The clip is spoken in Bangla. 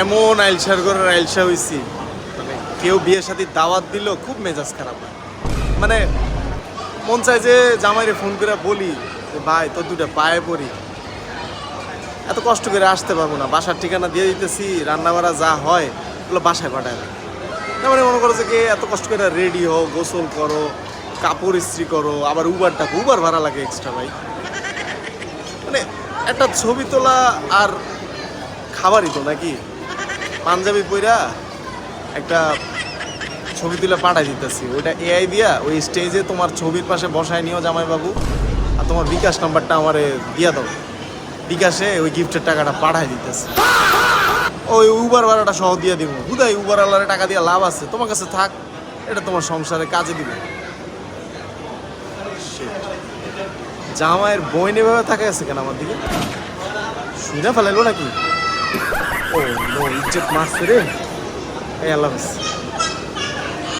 এমন আইলসার করে আইলসা হইছি, মানে কেউ বিয়ের সাথে দাওয়াত দিল খুব মেজাজ খারাপ হয়। মানে মন চায় যে জামাইরে ফোন করে বলি যে ভাই তোর দুটা পায়ে পড়ি, এত কষ্ট করে আসতে পারবো না, বাসার ঠিকানা দিয়ে দিতেছি, রান্না বাড়া যা হয় ওগুলো বাসায় পাঠায় না। তার মানে মনে করো যে কে এত কষ্ট করে রেডি হও, গোসল করো, কাপড় ইস্ত্রি করো, আবার উবার ভাড়া লাগে এক্সট্রা ভাই। মানে একটা ছবি তোলা আর খাবারই তো নাকি, পাঞ্জাবি পইরা একটা ছবি তুলে পাঠাই দিতেছি, ওইটা এআই দিয়া ওই স্টেজে তোমার ছবির পাশে বসায় নিও জামাইবাবু, আর তোমার বিকাশ নাম্বারটা আমারে দিয়া দাও, বিকাশে ওই গিফটের টাকাটা পাঠাই দিতেছে, ওই উবার ভাড়াটা সহ দিয়ে দিব। হুদাই উবার আল্লাহরে টাকা দিয়ে লাভ আছে, তোমার কাছে থাক, এটা তোমার সংসারে কাজে দিবে। জামাইয়ের বইন এভাবে থাকে আছে কেন আমার দিকে, শুনে ফেলাইলো নাকি? ও নো, ইজ্জত মারছে রে। এই আল্লাহ হাফেজ।